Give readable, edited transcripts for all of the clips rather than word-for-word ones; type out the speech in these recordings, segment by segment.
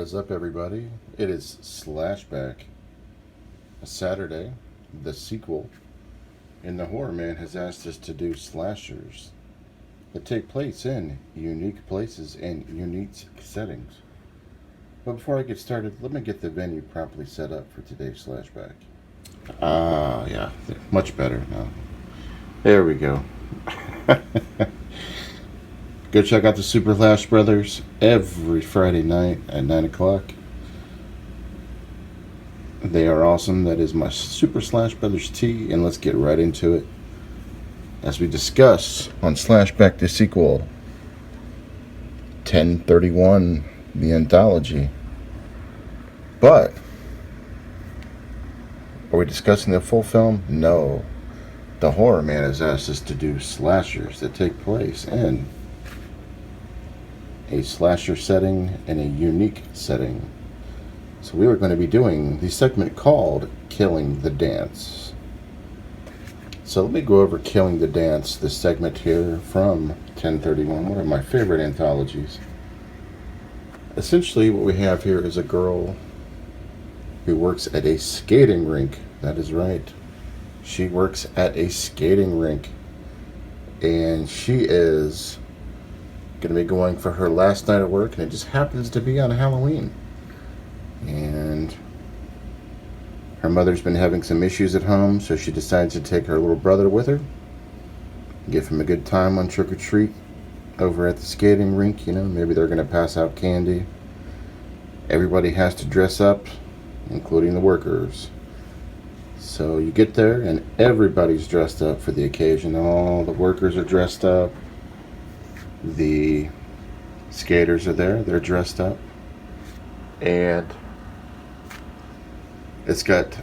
is up, everybody? It is Slashback, a Saturday, the sequel, and the Horror Man has asked us to do slashers that take place in unique places and unique settings. But before I get started, let me get the venue properly set up for today's Slashback. Yeah, much better now. There we go. Go check out the Super Slash Brothers every Friday night at 9 o'clock. They are awesome. That is my Super Slash Brothers tea, and let's get right into it as we discuss on Slashback the Sequel 1031, the anthology. But are we discussing the full film? No. The Horror Man has asked us to do slashers that take place in a slasher setting and a unique setting. So we are going to be doing the segment called Killing the Dance. So let me go over Killing the Dance, this segment here from 1031, one of my favorite anthologies. Essentially what we have here is a girl who works at a skating rink. That is right. She works at a skating rink, and she is going to be going for her last night of work, and it just happens to be on Halloween. And her mother's been having some issues at home, so she decides to take her little brother with her, give him a good time on trick-or-treat over at the skating rink. You know, maybe they're going to pass out candy. Everybody has to dress up, including the workers. So you get there, and everybody's dressed up for the occasion. All the workers are dressed up. The skaters are there, they're dressed up, and it's got,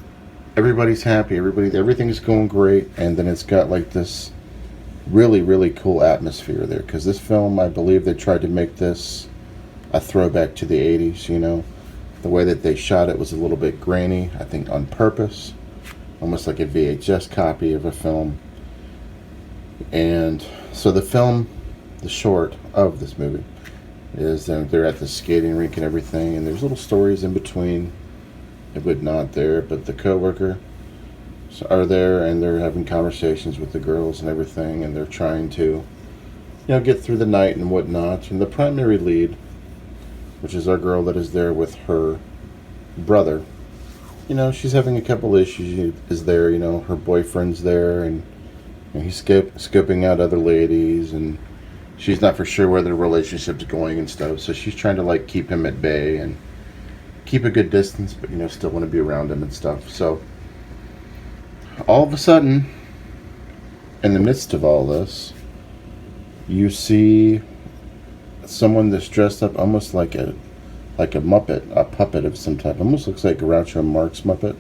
everybody's happy, everything's going great, and then it's got like this really cool atmosphere there, because this film, I believe they tried to make this a throwback to the 80s, you know. The way that they shot it was a little bit grainy, I think on purpose, almost like a VHS copy of a film. And so the film, the short of this movie, is they're at the skating rink and everything, and there's little stories in between and whatnot there, but the co-worker are there, and they're having conversations with the girls and everything, and they're trying to, you know, get through the night and whatnot. And the primary lead, which is our girl that is there with her brother, you know, she's having a couple issues. She is there, you know, her boyfriend's there, and he's scoping out other ladies, and she's not for sure where their relationship's going and stuff, so she's trying to like keep him at bay and keep a good distance, but, you know, still want to be around him and stuff. So all of a sudden, in the midst of all this, you see someone that's dressed up almost like a Muppet, a puppet of some type. Almost looks like Groucho Marx Muppet.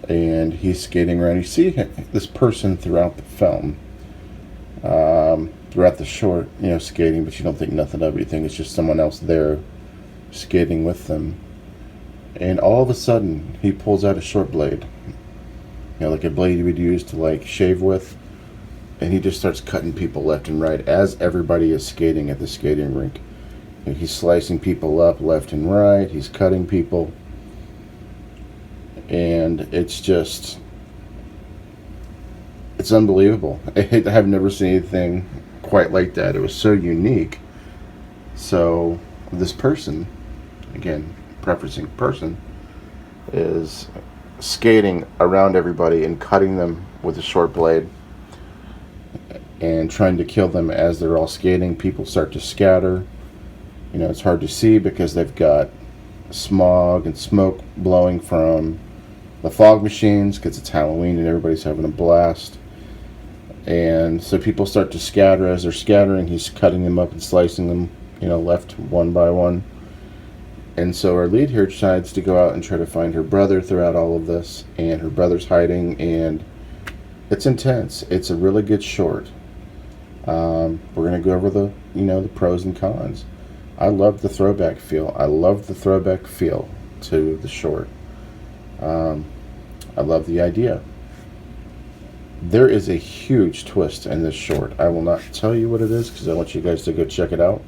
And he's skating around. You see this person throughout the film, throughout the short, you know, skating, but you don't think nothing of it. You think it's just someone else there skating with them. And all of a sudden, he pulls out a short blade, you know, like a blade you would use to like shave with, and he just starts cutting people left and right as everybody is skating at the skating rink. And he's slicing people up left and right. He's cutting people, and it's just, it's unbelievable. I've never seen anything quite like that. It was so unique. So this person, again, preferencing person, is skating around everybody and cutting them with a short blade and trying to kill them as they're all skating. People start to scatter. You know, it's hard to see because they've got smog and smoke blowing from the fog machines because it's Halloween and everybody's having a blast. And so people start to scatter. As they're scattering, he's cutting them up and slicing them, you know, left one by one. And so our lead here decides to go out and try to find her brother throughout all of this, and her brother's hiding, and it's intense. It's a really good short. We're going to go over the, you know, the pros and cons. I love the throwback feel. I love the throwback feel to the short. I love the idea. There is a huge twist in this short. I will not tell you what it is because I want you guys to go check it out.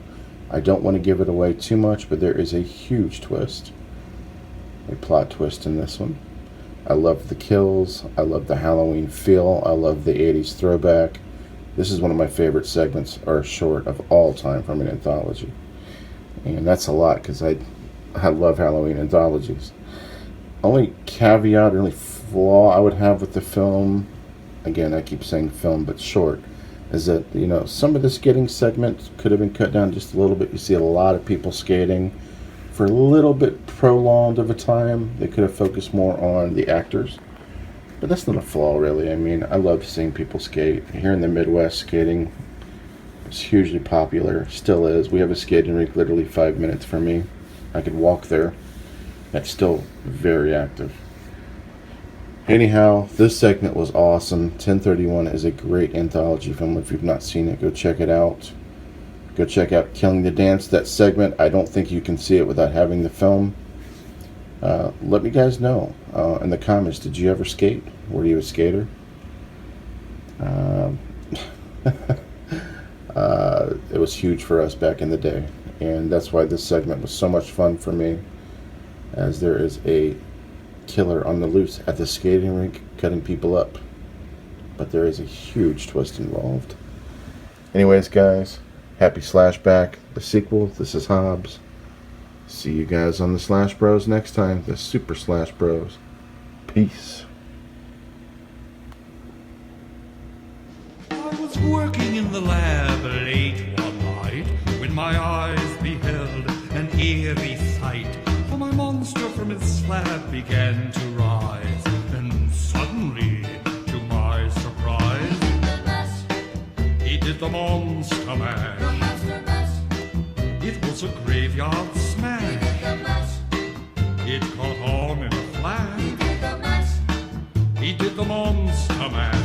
I don't want to give it away too much, but there is a huge twist, a plot twist in this one. I love the kills. I love the Halloween feel. I love the 80s throwback. This is one of my favorite segments, or short, of all time from an anthology. And that's a lot, because I love Halloween anthologies. Only caveat, or only flaw I would have with the film, again, I keep saying film, but short, is that, you know, some of the skating segment could have been cut down just a little bit. You see a lot of people skating for a little bit prolonged of a time. They could have focused more on the actors. But that's not a flaw, really. I mean, I love seeing people skate. Here in the Midwest, skating is hugely popular. Still is. We have a skating rink literally 5 minutes from me. I could walk there. That's still very active. Anyhow, this segment was awesome. 1031 is a great anthology film. If you've not seen it, go check it out. Go check out Killing the Dance. That segment, I don't think you can see it without having the film. Let me guys know in the comments, did you ever skate? Were you a skater? It was huge for us back in the day. And that's why this segment was so much fun for me, as there is a killer on the loose at the skating rink cutting people up. But there is a huge twist involved. Anyways, guys, happy Slashback the Sequel. This is Hobbs. See you guys on the Slash Bros next time. The Super Slash Bros. Peace. I was working in the lab late one night when my eyes beheld an eerie sight. For my monster from its slab began to rise, and suddenly, to my surprise, he did the monster mash. It was a graveyard smash. It caught on in a flash. He did the monster mash.